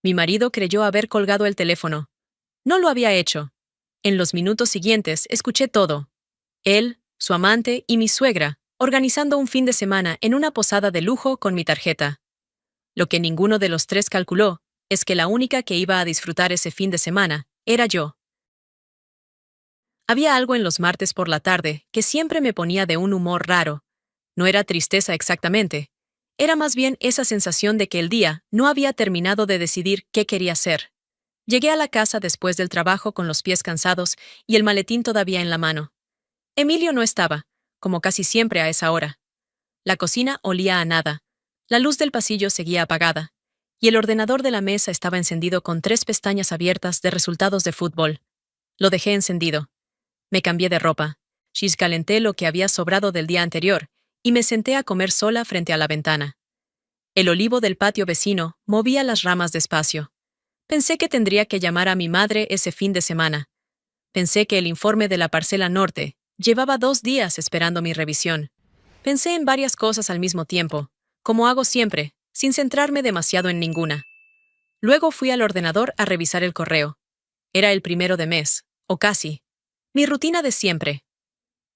Mi marido creyó haber colgado el teléfono. No lo había hecho. En los minutos siguientes escuché todo. Él, su amante y mi suegra, organizando un fin de semana en una posada de lujo con mi tarjeta. Lo que ninguno de los tres calculó es que la única que iba a disfrutar ese fin de semana era yo. Había algo en los martes por la tarde que siempre me ponía de un humor raro. No era tristeza exactamente. Era más bien esa sensación de que el día no había terminado de decidir qué quería hacer. Llegué a la casa después del trabajo con los pies cansados y el maletín todavía en la mano. Emilio no estaba, como casi siempre a esa hora. La cocina olía a nada. La luz del pasillo seguía apagada. Y el ordenador de la mesa estaba encendido con 3 pestañas abiertas de resultados de fútbol. Lo dejé encendido. Me cambié de ropa. Calenté lo que había sobrado del día anterior y me senté a comer sola frente a la ventana. El olivo del patio vecino movía las ramas despacio. Pensé que tendría que llamar a mi madre ese fin de semana. Pensé que el informe de la parcela norte llevaba 2 días esperando mi revisión. Pensé en varias cosas al mismo tiempo, como hago siempre, sin centrarme demasiado en ninguna. Luego fui al ordenador a revisar el correo. Era el 1 de mes, o casi. Mi rutina de siempre.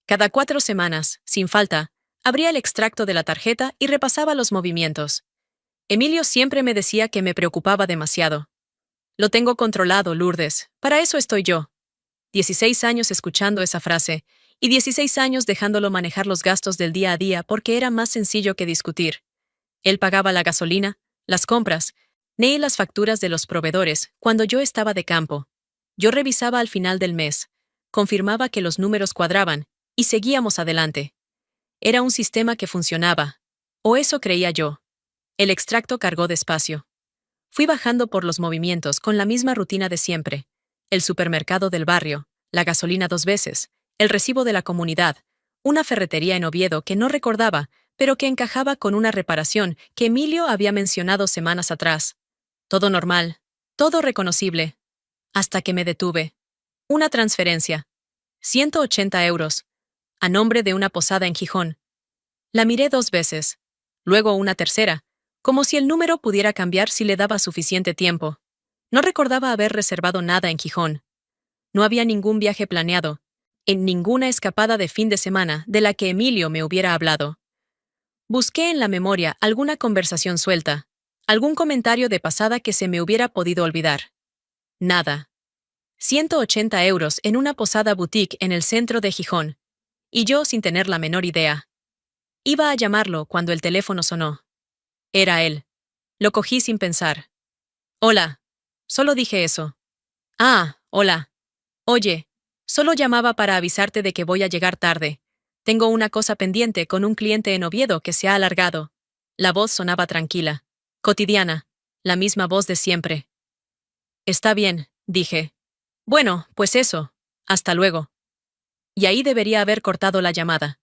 Cada 4 semanas, sin falta, abría el extracto de la tarjeta y repasaba los movimientos. Emilio siempre me decía que me preocupaba demasiado. Lo tengo controlado, Lourdes, para eso estoy yo. 16 años escuchando esa frase, y 16 años dejándolo manejar los gastos del día a día porque era más sencillo que discutir. Él pagaba la gasolina, las compras, ni las facturas de los proveedores cuando yo estaba de campo. Yo revisaba al final del mes, confirmaba que los números cuadraban, y seguíamos adelante. Era un sistema que funcionaba, o eso creía yo. El extracto cargó despacio. Fui bajando por los movimientos con la misma rutina de siempre. El supermercado del barrio, la gasolina 2 veces, el recibo de la comunidad, una ferretería en Oviedo que no recordaba, pero que encajaba con una reparación que Emilio había mencionado semanas atrás. Todo normal, todo reconocible. Hasta que me detuve. Una transferencia. 180 euros. A nombre de una posada en Gijón. La miré 2 veces. Luego una tercera, como si el número pudiera cambiar si le daba suficiente tiempo. No recordaba haber reservado nada en Gijón. No había ningún viaje planeado, en ninguna escapada de fin de semana de la que Emilio me hubiera hablado. Busqué en la memoria alguna conversación suelta, algún comentario de pasada que se me hubiera podido olvidar. Nada. 180 euros en una posada boutique en el centro de Gijón. Y yo sin tener la menor idea. Iba a llamarlo cuando el teléfono sonó. Era él. Lo cogí sin pensar. Hola. Solo dije eso. Ah, hola. Oye, solo llamaba para avisarte de que voy a llegar tarde. Tengo una cosa pendiente con un cliente en Oviedo que se ha alargado. La voz sonaba tranquila, cotidiana, la misma voz de siempre. Está bien, dije. Bueno, pues eso. Hasta luego. Y ahí debería haber cortado la llamada.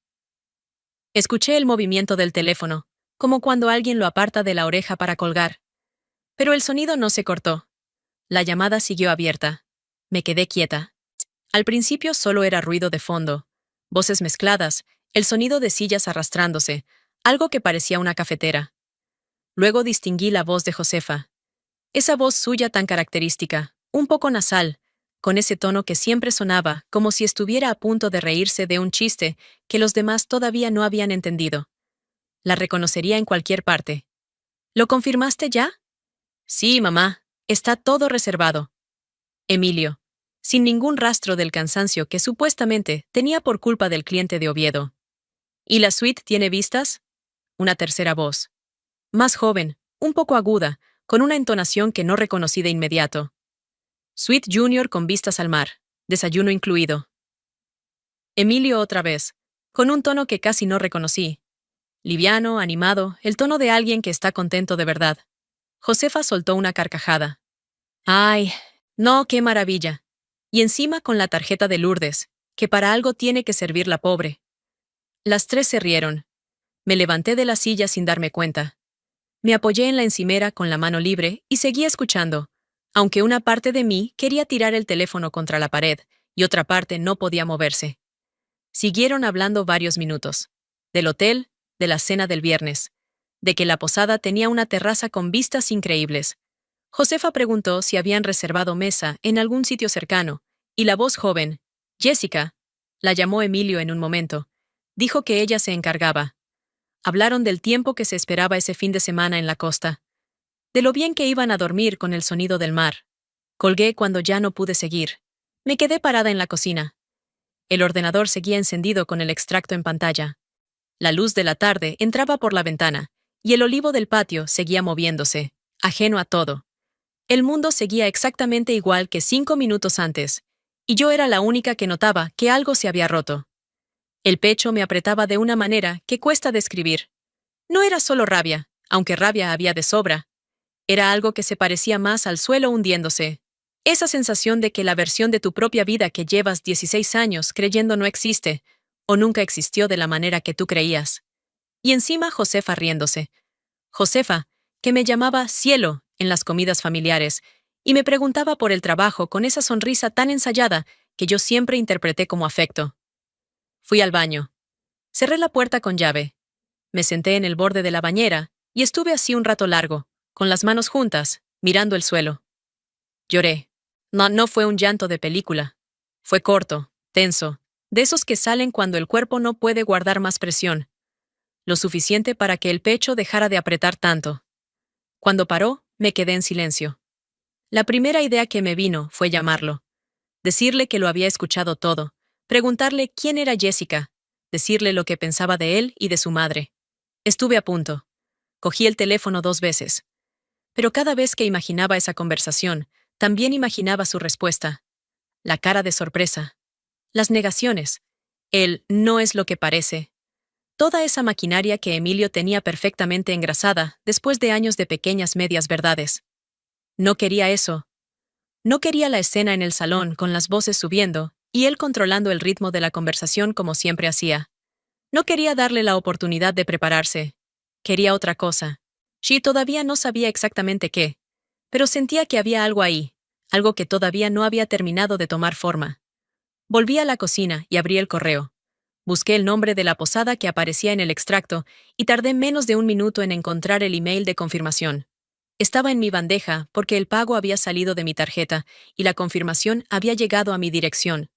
Escuché el movimiento del teléfono, como cuando alguien lo aparta de la oreja para colgar. Pero el sonido no se cortó. La llamada siguió abierta. Me quedé quieta. Al principio solo era ruido de fondo, voces mezcladas, el sonido de sillas arrastrándose, algo que parecía una cafetera. Luego distinguí la voz de Josefa. Esa voz suya tan característica, un poco nasal, con ese tono que siempre sonaba como si estuviera a punto de reírse de un chiste que los demás todavía no habían entendido. La reconocería en cualquier parte. ¿Lo confirmaste ya? Sí, mamá, está todo reservado. Emilio, sin ningún rastro del cansancio que supuestamente tenía por culpa del cliente de Oviedo. ¿Y la suite tiene vistas? Una tercera voz. Más joven, un poco aguda, con una entonación que no reconocí de inmediato. Suite Junior con vistas al mar, desayuno incluido. Emilio otra vez, con un tono que casi no reconocí. Liviano, animado, el tono de alguien que está contento de verdad. Josefa soltó una carcajada. ¡Ay! No, qué maravilla. Y encima con la tarjeta de Lourdes, que para algo tiene que servir la pobre. Las tres se rieron. Me levanté de la silla sin darme cuenta. Me apoyé en la encimera con la mano libre y seguí escuchando, aunque una parte de mí quería tirar el teléfono contra la pared y otra parte no podía moverse. Siguieron hablando varios minutos. Del hotel, de la cena del viernes, de que la posada tenía una terraza con vistas increíbles. Josefa preguntó si habían reservado mesa en algún sitio cercano, y la voz joven, Jessica, la llamó Emilio en un momento. Dijo que ella se encargaba. Hablaron del tiempo que se esperaba ese fin de semana en la costa, de lo bien que iban a dormir con el sonido del mar. Colgué cuando ya no pude seguir. Me quedé parada en la cocina. El ordenador seguía encendido con el extracto en pantalla. La luz de la tarde entraba por la ventana, y el olivo del patio seguía moviéndose, ajeno a todo. El mundo seguía exactamente igual que 5 minutos antes, y yo era la única que notaba que algo se había roto. El pecho me apretaba de una manera que cuesta describir. No era solo rabia, aunque rabia había de sobra. Era algo que se parecía más al suelo hundiéndose. Esa sensación de que la versión de tu propia vida que llevas 16 años creyendo no existe, o nunca existió de la manera que tú creías. Y encima Josefa riéndose. Josefa, que me llamaba cielo en las comidas familiares, y me preguntaba por el trabajo con esa sonrisa tan ensayada que yo siempre interpreté como afecto. Fui al baño. Cerré la puerta con llave. Me senté en el borde de la bañera y estuve así un rato largo, con las manos juntas, mirando el suelo. Lloré. No fue un llanto de película. Fue corto, tenso, de esos que salen cuando el cuerpo no puede guardar más presión, lo suficiente para que el pecho dejara de apretar tanto. Cuando paró, me quedé en silencio. La primera idea que me vino fue llamarlo, decirle que lo había escuchado todo, preguntarle quién era Jessica, decirle lo que pensaba de él y de su madre. Estuve a punto. Cogí el teléfono 2 veces. Pero cada vez que imaginaba esa conversación, también imaginaba su respuesta. La cara de sorpresa. Las negaciones. El no es lo que parece. Toda esa maquinaria que Emilio tenía perfectamente engrasada después de años de pequeñas medias verdades. No quería eso. No quería la escena en el salón con las voces subiendo y él controlando el ritmo de la conversación como siempre hacía. No quería darle la oportunidad de prepararse. Quería otra cosa. She todavía no sabía exactamente qué, pero sentía que había algo ahí, algo que todavía no había terminado de tomar forma. Volví a la cocina y abrí el correo. Busqué el nombre de la posada que aparecía en el extracto y tardé menos de un minuto en encontrar el email de confirmación. Estaba en mi bandeja porque el pago había salido de mi tarjeta y la confirmación había llegado a mi dirección.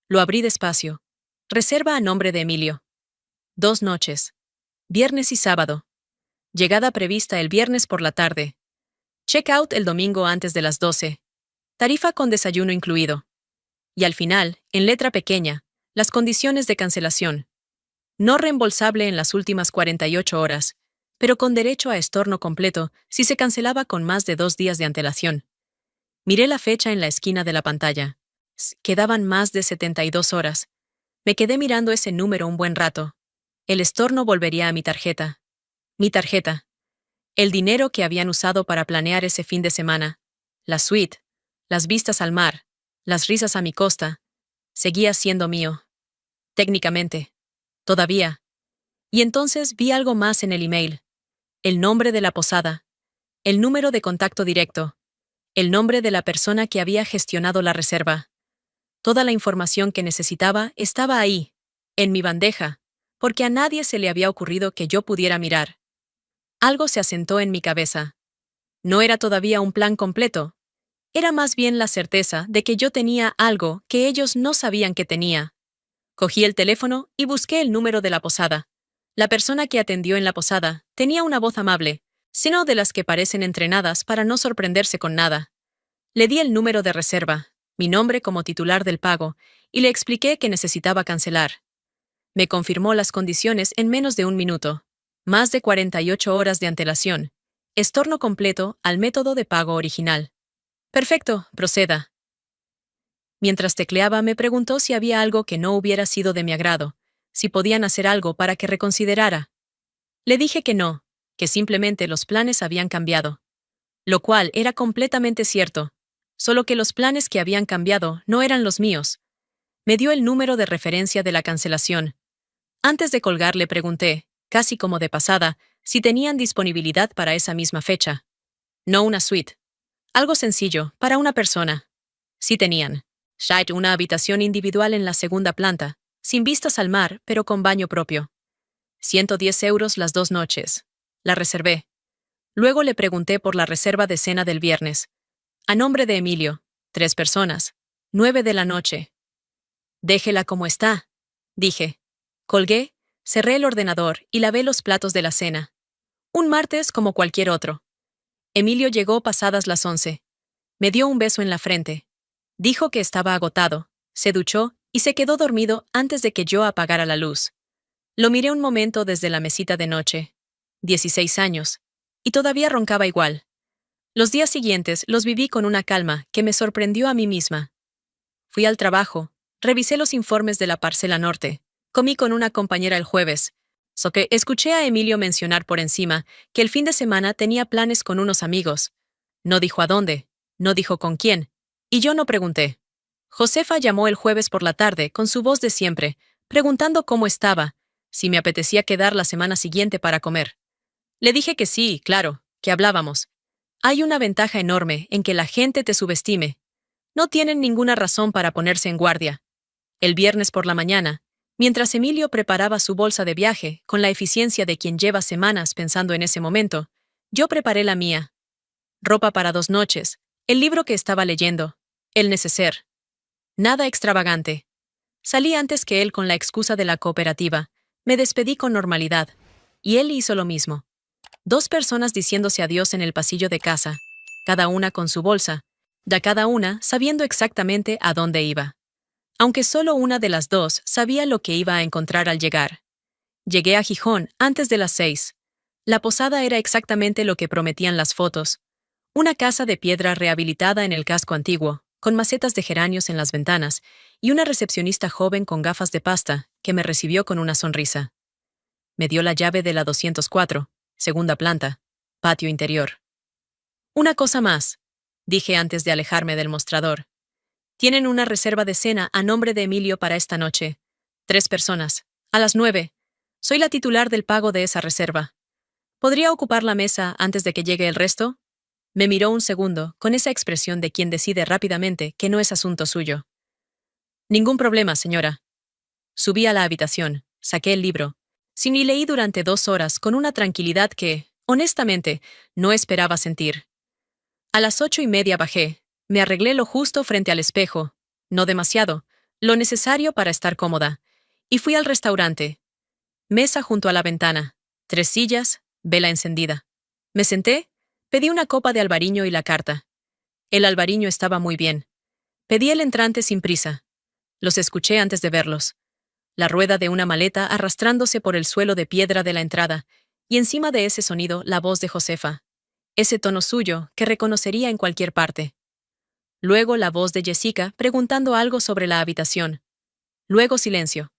Lo abrí despacio. Reserva a nombre de Emilio. 2 noches. Viernes y sábado. Llegada prevista el viernes por la tarde. Check-out el domingo antes de las 12. Tarifa con desayuno incluido. Y al final, en letra pequeña, las condiciones de cancelación. No reembolsable en las últimas 48 horas, pero con derecho a estorno completo si se cancelaba con más de 2 días de antelación. Miré la fecha en la esquina de la pantalla. Quedaban más de 72 horas. Me quedé mirando ese número un buen rato. El estorno volvería a mi tarjeta. Mi tarjeta. El dinero que habían usado para planear ese fin de semana. La suite. Las vistas al mar. Las risas a mi costa. Seguía siendo mío. Técnicamente. Todavía. Y entonces vi algo más en el email. El nombre de la posada. El número de contacto directo. El nombre de la persona que había gestionado la reserva. Toda la información que necesitaba estaba ahí, en mi bandeja, porque a nadie se le había ocurrido que yo pudiera mirar. Algo se asentó en mi cabeza. No era todavía un plan completo. Era más bien la certeza de que yo tenía algo que ellos no sabían que tenía. Cogí el teléfono y busqué el número de la posada. La persona que atendió en la posada tenía una voz amable, sino de las que parecen entrenadas para no sorprenderse con nada. Le di el número de reserva, mi nombre como titular del pago, y le expliqué que necesitaba cancelar. Me confirmó las condiciones en menos de un minuto. Más de 48 horas de antelación. Estorno completo al método de pago original. Perfecto, proceda. Mientras tecleaba me preguntó si había algo que no hubiera sido de mi agrado, si podían hacer algo para que reconsiderara. Le dije que no, que simplemente los planes habían cambiado. Lo cual era completamente cierto, solo que los planes que habían cambiado no eran los míos. Me dio el número de referencia de la cancelación. Antes de colgar le pregunté, casi como de pasada, si tenían disponibilidad para esa misma fecha. No una suite. Algo sencillo, para una persona. Sí tenían. Una habitación individual en la segunda planta, sin vistas al mar, pero con baño propio. 110 euros las 2 noches. La reservé. Luego le pregunté por la reserva de cena del viernes. A nombre de Emilio, 3 personas. 9 de la noche. Déjela como está, dije. Colgué, cerré el ordenador y lavé los platos de la cena. Un martes como cualquier otro. Emilio llegó pasadas las 11. Me dio un beso en la frente. Dijo que estaba agotado, se duchó y se quedó dormido antes de que yo apagara la luz. Lo miré un momento desde la mesita de noche. 16 años. Y todavía roncaba igual. Los días siguientes los viví con una calma que me sorprendió a mí misma. Fui al trabajo, revisé los informes de la parcela norte, comí con una compañera el jueves, que escuché a Emilio mencionar por encima que el fin de semana tenía planes con unos amigos. No dijo a dónde, no dijo con quién, y yo no pregunté. Josefa llamó el jueves por la tarde con su voz de siempre, preguntando cómo estaba, si me apetecía quedar la semana siguiente para comer. Le dije que sí, claro, que hablábamos. Hay una ventaja enorme en que la gente te subestime. No tienen ninguna razón para ponerse en guardia. El viernes por la mañana, mientras Emilio preparaba su bolsa de viaje con la eficiencia de quien lleva semanas pensando en ese momento, yo preparé la mía. Ropa para 2 noches, el libro que estaba leyendo, el neceser. Nada extravagante. Salí antes que él con la excusa de la cooperativa, me despedí con normalidad, y él hizo lo mismo. 2 personas diciéndose adiós en el pasillo de casa, cada una con su bolsa, cada una sabiendo exactamente a dónde iba. Aunque solo una de las dos sabía lo que iba a encontrar al llegar. Llegué a Gijón antes de las 6. La posada era exactamente lo que prometían las fotos. Una casa de piedra rehabilitada en el casco antiguo, con macetas de geranios en las ventanas, y una recepcionista joven con gafas de pasta, que me recibió con una sonrisa. Me dio la llave de la 204, segunda planta, patio interior. Una cosa más, dije antes de alejarme del mostrador. Tienen una reserva de cena a nombre de Emilio para esta noche. 3 personas. A las 9. Soy la titular del pago de esa reserva. ¿Podría ocupar la mesa antes de que llegue el resto? Me miró un segundo, con esa expresión de quien decide rápidamente que no es asunto suyo. Ningún problema, señora. Subí a la habitación, saqué el libro. Sin y leí durante 2 horas con una tranquilidad que, honestamente, no esperaba sentir. A las 8:30 bajé. Me arreglé lo justo frente al espejo, no demasiado, lo necesario para estar cómoda, y fui al restaurante. Mesa junto a la ventana, 3 sillas, vela encendida. Me senté, pedí una copa de albariño y la carta. El albariño estaba muy bien. Pedí el entrante sin prisa. Los escuché antes de verlos. La rueda de una maleta arrastrándose por el suelo de piedra de la entrada, y encima de ese sonido la voz de Josefa. Ese tono suyo que reconocería en cualquier parte. Luego la voz de Jessica preguntando algo sobre la habitación. Luego silencio.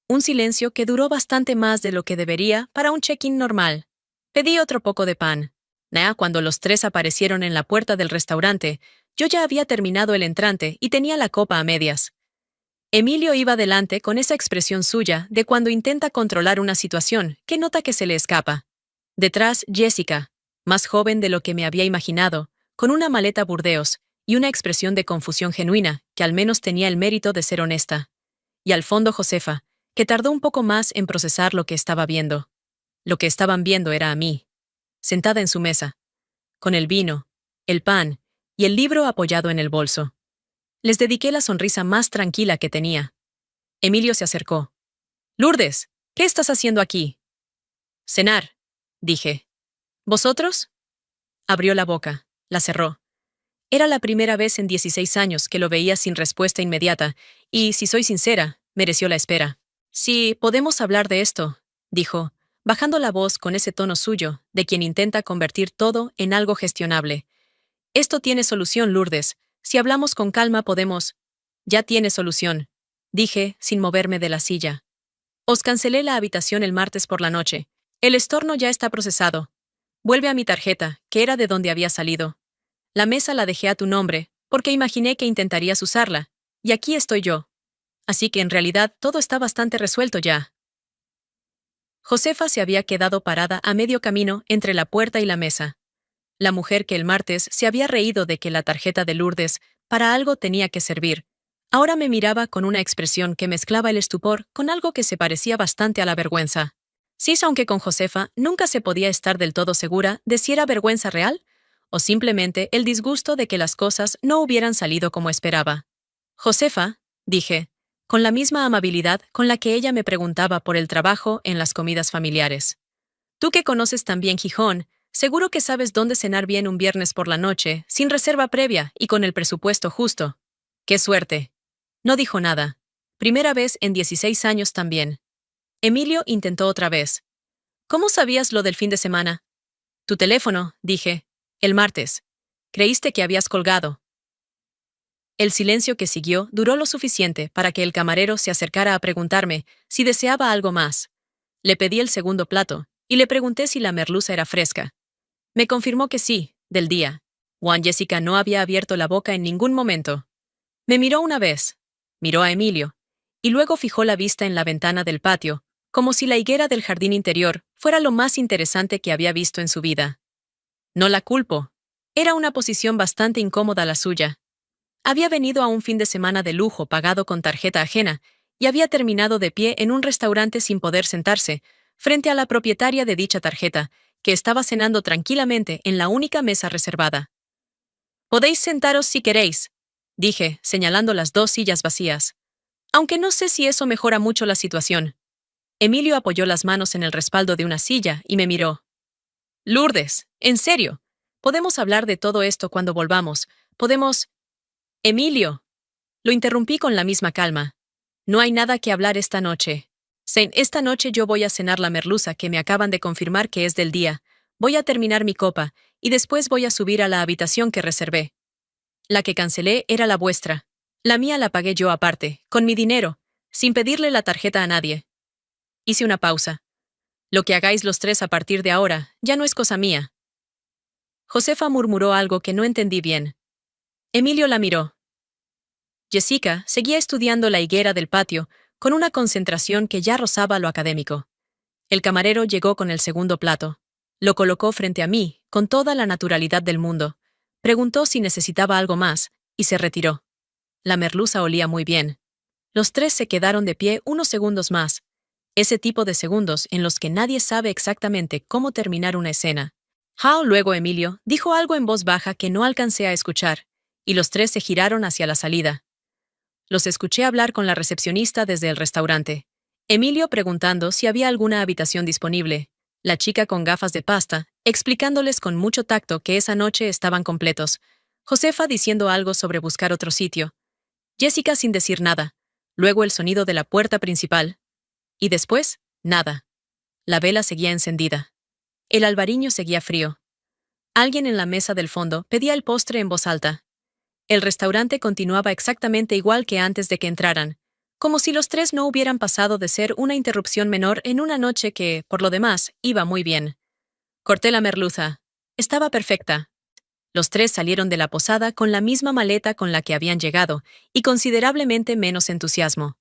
Un silencio que duró bastante más de lo que debería para un check-in normal. Pedí otro poco de pan. Cuando los 3 aparecieron en la puerta del restaurante, yo ya había terminado el entrante y tenía la copa a medias. Emilio iba delante con esa expresión suya de cuando intenta controlar una situación que nota que se le escapa. Detrás, Jessica, más joven de lo que me había imaginado, con una maleta Burdeos y una expresión de confusión genuina que al menos tenía el mérito de ser honesta. Y al fondo Josefa, que tardó un poco más en procesar lo que estaba viendo. Lo que estaban viendo era a mí, sentada en su mesa, con el vino, el pan y el libro apoyado en el bolso. Les dediqué la sonrisa más tranquila que tenía. Emilio se acercó. «Lourdes, ¿qué estás haciendo aquí?» «Cenar», dije. «¿Vosotros?» Abrió la boca, la cerró. Era la primera vez en 16 años que lo veía sin respuesta inmediata, y, si soy sincera, mereció la espera. «Sí, podemos hablar de esto», dijo, bajando la voz con ese tono suyo, de quien intenta convertir todo en algo gestionable. «Esto tiene solución, Lourdes. Si hablamos con calma podemos...» «Ya tiene solución», dije, sin moverme de la silla. «Os cancelé la habitación el martes por la noche. El estorno ya está procesado. Vuelve a mi tarjeta, que era de donde había salido. La mesa la dejé a tu nombre, porque imaginé que intentarías usarla, y aquí estoy yo. Así que en realidad todo está bastante resuelto ya». Josefa se había quedado parada a medio camino entre la puerta y la mesa. La mujer que el martes se había reído de que la tarjeta de Lourdes para algo tenía que servir, ahora me miraba con una expresión que mezclaba el estupor con algo que se parecía bastante a la vergüenza. Sí, aunque con Josefa nunca se podía estar del todo segura de si era vergüenza real o simplemente el disgusto de que las cosas no hubieran salido como esperaba. Josefa, dije, con la misma amabilidad con la que ella me preguntaba por el trabajo en las comidas familiares. Tú que conoces tan bien Gijón, seguro que sabes dónde cenar bien un viernes por la noche, sin reserva previa y con el presupuesto justo. ¡Qué suerte! No dijo nada. Primera vez en 16 años también. Emilio intentó otra vez. ¿Cómo sabías lo del fin de semana? Tu teléfono, dije. El martes. Creíste que habías colgado. El silencio que siguió duró lo suficiente para que el camarero se acercara a preguntarme si deseaba algo más. Le pedí el segundo plato y le pregunté si la merluza era fresca. Me confirmó que sí, del día. Juan Jessica no había abierto la boca en ningún momento. Me miró una vez, miró a Emilio, y luego fijó la vista en la ventana del patio, como si la higuera del jardín interior fuera lo más interesante que había visto en su vida. No la culpo. Era una posición bastante incómoda la suya. Había venido a un fin de semana de lujo pagado con tarjeta ajena y había terminado de pie en un restaurante sin poder sentarse, frente a la propietaria de dicha tarjeta, que estaba cenando tranquilamente en la única mesa reservada. Podéis sentaros si queréis, dije, señalando las dos sillas vacías. Aunque no sé si eso mejora mucho la situación. Emilio apoyó las manos en el respaldo de una silla y me miró. Lourdes, en serio. Podemos hablar de todo esto cuando volvamos. Podemos... Emilio. Lo interrumpí con la misma calma. No hay nada que hablar esta noche. Esta noche yo voy a cenar la merluza que me acaban de confirmar que es del día. Voy a terminar mi copa y después voy a subir a la habitación que reservé. La que cancelé era la vuestra. La mía la pagué yo aparte, con mi dinero, sin pedirle la tarjeta a nadie. Hice una pausa. Lo que hagáis los tres a partir de ahora ya no es cosa mía. Josefa murmuró algo que no entendí bien. Emilio la miró. Jessica seguía estudiando la higuera del patio, con una concentración que ya rozaba lo académico. El camarero llegó con el segundo plato. Lo colocó frente a mí, con toda la naturalidad del mundo. Preguntó si necesitaba algo más, y se retiró. La merluza olía muy bien. Los tres se quedaron de pie unos segundos más. Ese tipo de segundos en los que nadie sabe exactamente cómo terminar una escena. Luego Emilio dijo algo en voz baja que no alcancé a escuchar, y los tres se giraron hacia la salida. Los escuché hablar con la recepcionista desde el restaurante. Emilio preguntando si había alguna habitación disponible. La chica con gafas de pasta, explicándoles con mucho tacto que esa noche estaban completos. Josefa diciendo algo sobre buscar otro sitio. Jessica sin decir nada. Luego el sonido de la puerta principal. Y después, nada. La vela seguía encendida. El albariño seguía frío. Alguien en la mesa del fondo pedía el postre en voz alta. El restaurante continuaba exactamente igual que antes de que entraran, como si los tres no hubieran pasado de ser una interrupción menor en una noche que, por lo demás, iba muy bien. Corté la merluza. Estaba perfecta. Los tres salieron de la posada con la misma maleta con la que habían llegado, y considerablemente menos entusiasmo.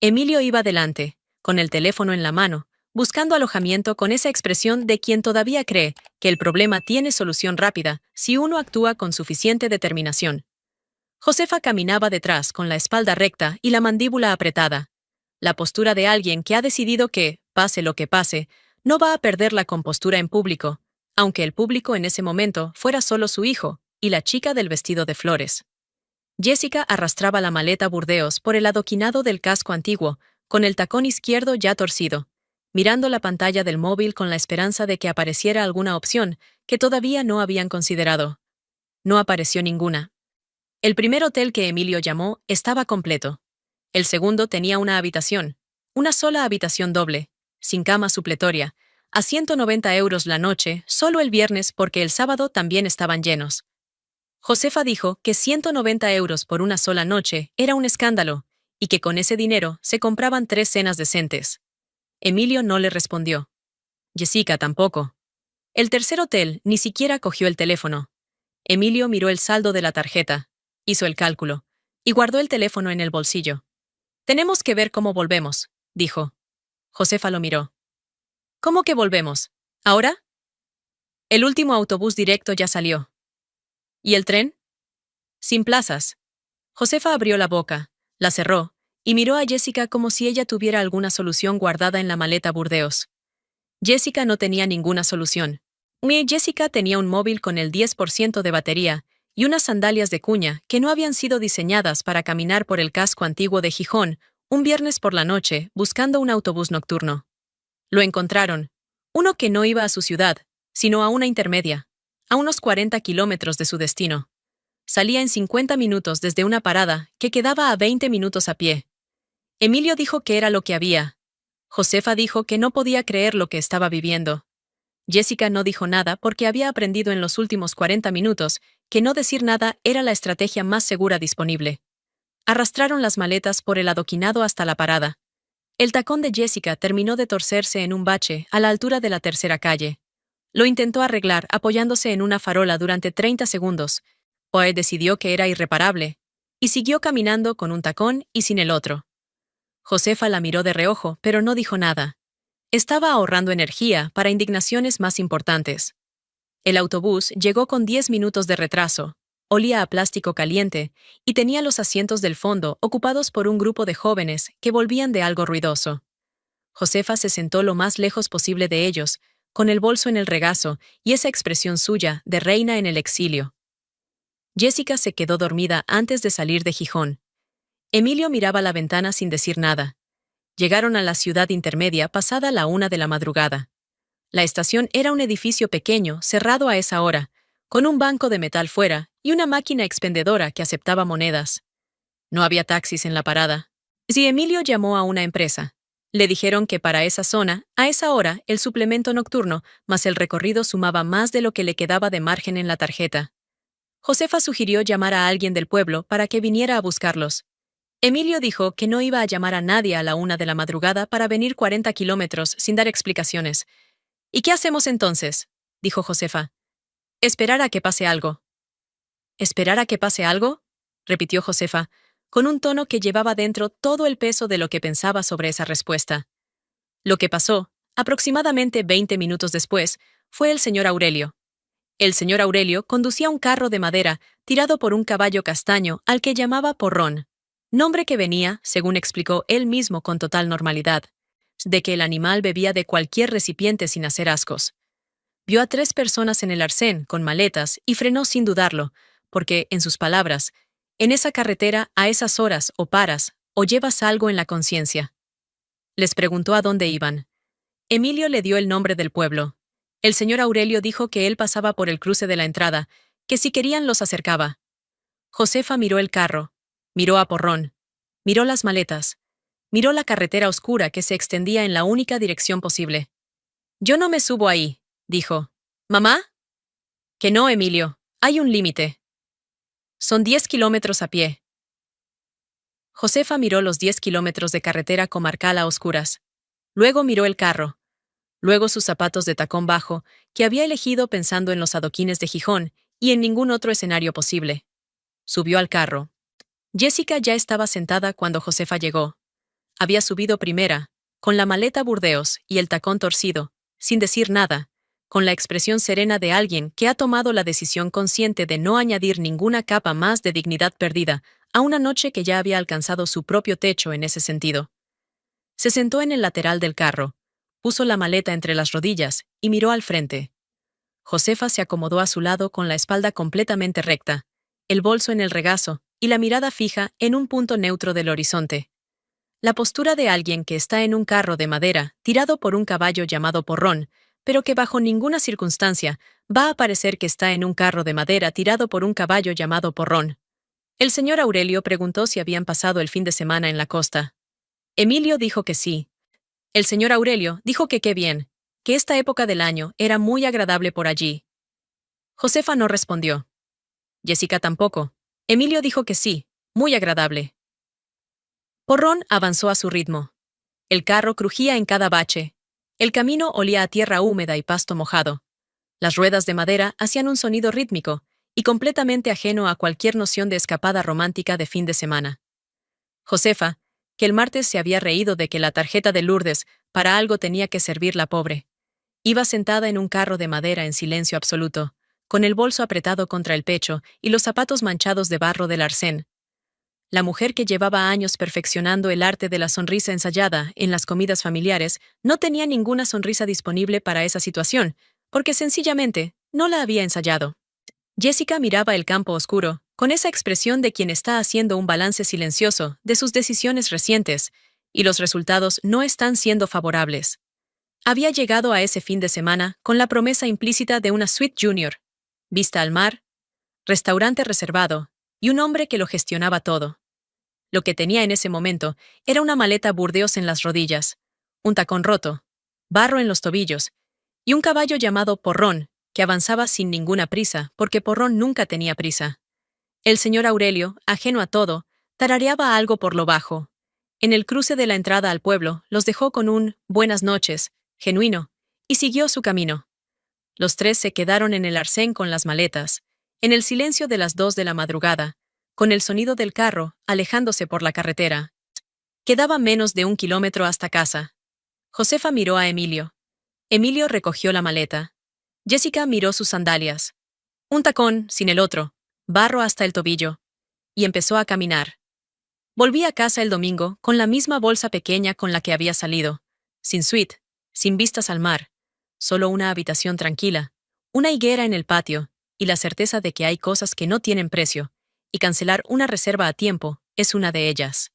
Emilio iba delante, con el teléfono en la mano, buscando alojamiento con esa expresión de quien todavía cree que el problema tiene solución rápida si uno actúa con suficiente determinación. Josefa caminaba detrás con la espalda recta y la mandíbula apretada. La postura de alguien que ha decidido que, pase lo que pase, no va a perder la compostura en público, aunque el público en ese momento fuera solo su hijo y la chica del vestido de flores. Jessica arrastraba la maleta Burdeos por el adoquinado del casco antiguo, con el tacón izquierdo ya torcido, mirando la pantalla del móvil con la esperanza de que apareciera alguna opción que todavía no habían considerado. No apareció ninguna. El primer hotel que Emilio llamó estaba completo. El segundo tenía una sola habitación doble, sin cama supletoria, a 190 euros la noche, solo el viernes porque el sábado también estaban llenos. Josefa dijo que 190 euros por una sola noche era un escándalo, y que con ese dinero se compraban 3 cenas decentes. Emilio no le respondió. Jessica tampoco. El tercer hotel ni siquiera cogió el teléfono. Emilio miró el saldo de la tarjeta, hizo el cálculo, y guardó el teléfono en el bolsillo. Tenemos que ver cómo volvemos, dijo. Josefa lo miró. ¿Cómo que volvemos? ¿Ahora? El último autobús directo ya salió. ¿Y el tren? Sin plazas. Josefa abrió la boca, la cerró, y miró a Jessica como si ella tuviera alguna solución guardada en la maleta Burdeos. Jessica no tenía ninguna solución. Jessica tenía un móvil con el 10% de batería y unas sandalias de cuña que no habían sido diseñadas para caminar por el casco antiguo de Gijón un viernes por la noche buscando un autobús nocturno. Lo encontraron. Uno que no iba a su ciudad, sino a una intermedia, a unos 40 kilómetros de su destino. Salía en 50 minutos desde una parada que quedaba a 20 minutos a pie. Emilio dijo que era lo que había. Josefa dijo que no podía creer lo que estaba viviendo. Jessica no dijo nada porque había aprendido en los últimos 40 minutos que no decir nada era la estrategia más segura disponible. Arrastraron las maletas por el adoquinado hasta la parada. El tacón de Jessica terminó de torcerse en un bache a la altura de la tercera calle. Lo intentó arreglar apoyándose en una farola durante 30 segundos. Poe decidió que era irreparable, y siguió caminando con un tacón y sin el otro. Josefa la miró de reojo, pero no dijo nada. Estaba ahorrando energía para indignaciones más importantes. El autobús llegó con 10 minutos de retraso, olía a plástico caliente y tenía los asientos del fondo ocupados por un grupo de jóvenes que volvían de algo ruidoso. Josefa se sentó lo más lejos posible de ellos, con el bolso en el regazo y esa expresión suya de reina en el exilio. Jessica se quedó dormida antes de salir de Gijón. Emilio miraba la ventana sin decir nada. Llegaron a la ciudad intermedia pasada la 1 de la madrugada. La estación era un edificio pequeño, cerrado a esa hora, con un banco de metal fuera y una máquina expendedora que aceptaba monedas. No había taxis en la parada. Si Emilio llamó a una empresa, le dijeron que para esa zona, a esa hora, el suplemento nocturno más el recorrido sumaba más de lo que le quedaba de margen en la tarjeta. Josefa sugirió llamar a alguien del pueblo para que viniera a buscarlos. Emilio dijo que no iba a llamar a nadie a la 1 de la madrugada para venir 40 kilómetros sin dar explicaciones. ¿Y qué hacemos entonces?, dijo Josefa. Esperar a que pase algo. ¿Esperar a que pase algo?, repitió Josefa, con un tono que llevaba dentro todo el peso de lo que pensaba sobre esa respuesta. Lo que pasó, aproximadamente 20 minutos después, fue el señor Aurelio. El señor Aurelio conducía un carro de madera tirado por un caballo castaño al que llamaba Porrón, nombre que venía, según explicó él mismo con total normalidad, de que el animal bebía de cualquier recipiente sin hacer ascos. Vio a 3 personas en el arcén con maletas y frenó sin dudarlo, porque, en sus palabras, en esa carretera a esas horas o paras o llevas algo en la conciencia. Les preguntó a dónde iban. Emilio le dio el nombre del pueblo. El señor Aurelio dijo que él pasaba por el cruce de la entrada, que si querían los acercaba. Josefa miró el carro, miró a Porrón, miró las maletas, miró la carretera oscura que se extendía en la única dirección posible. «Yo no me subo ahí», dijo. «¿Mamá?» «Que no, Emilio. Hay un límite. Son 10 kilómetros a pie». Josefa miró los 10 kilómetros de carretera comarcal a oscuras. Luego miró el carro. Luego sus zapatos de tacón bajo, que había elegido pensando en los adoquines de Gijón y en ningún otro escenario posible. Subió al carro. Jessica ya estaba sentada cuando Josefa llegó. Había subido primera, con la maleta Burdeos y el tacón torcido, sin decir nada, con la expresión serena de alguien que ha tomado la decisión consciente de no añadir ninguna capa más de dignidad perdida a una noche que ya había alcanzado su propio techo en ese sentido. Se sentó en el lateral del carro, puso la maleta entre las rodillas y miró al frente. Josefa se acomodó a su lado con la espalda completamente recta, el bolso en el regazo y la mirada fija en un punto neutro del horizonte. La postura de alguien que está en un carro de madera tirado por un caballo llamado Porrón, pero que bajo ninguna circunstancia va a parecer que está en un carro de madera tirado por un caballo llamado Porrón. El señor Aurelio preguntó si habían pasado el fin de semana en la costa. Emilio dijo que sí. El señor Aurelio dijo que qué bien, que esta época del año era muy agradable por allí. Josefa no respondió. Jessica tampoco. Emilio dijo que sí, muy agradable. Porrón avanzó a su ritmo. El carro crujía en cada bache. El camino olía a tierra húmeda y pasto mojado. Las ruedas de madera hacían un sonido rítmico y completamente ajeno a cualquier noción de escapada romántica de fin de semana. Josefa, que el martes se había reído de que la tarjeta de Lourdes para algo tenía que servir la pobre, iba sentada en un carro de madera en silencio absoluto, con el bolso apretado contra el pecho y los zapatos manchados de barro del arcén. La mujer que llevaba años perfeccionando el arte de la sonrisa ensayada en las comidas familiares no tenía ninguna sonrisa disponible para esa situación, porque sencillamente no la había ensayado. Jessica miraba el campo oscuro, con esa expresión de quien está haciendo un balance silencioso de sus decisiones recientes, y los resultados no están siendo favorables. Había llegado a ese fin de semana con la promesa implícita de una suite junior, vista al mar, restaurante reservado, y un hombre que lo gestionaba todo. Lo que tenía en ese momento era una maleta burdeos en las rodillas, un tacón roto, barro en los tobillos, y un caballo llamado Porrón, que avanzaba sin ninguna prisa, porque Porrón nunca tenía prisa. El señor Aurelio, ajeno a todo, tarareaba algo por lo bajo. En el cruce de la entrada al pueblo, los dejó con un «buenas noches», genuino, y siguió su camino. Los tres se quedaron en el arcén con las maletas, en el silencio de las 2 de la madrugada, con el sonido del carro alejándose por la carretera. Quedaba menos de 1 kilómetro hasta casa. Josefa miró a Emilio. Emilio recogió la maleta. Jessica miró sus sandalias. Un tacón, sin el otro, barro hasta el tobillo. Y empezó a caminar. Volví a casa el domingo con la misma bolsa pequeña con la que había salido. Sin suite, sin vistas al mar. Solo una habitación tranquila, una higuera en el patio, y la certeza de que hay cosas que no tienen precio, y cancelar una reserva a tiempo es una de ellas.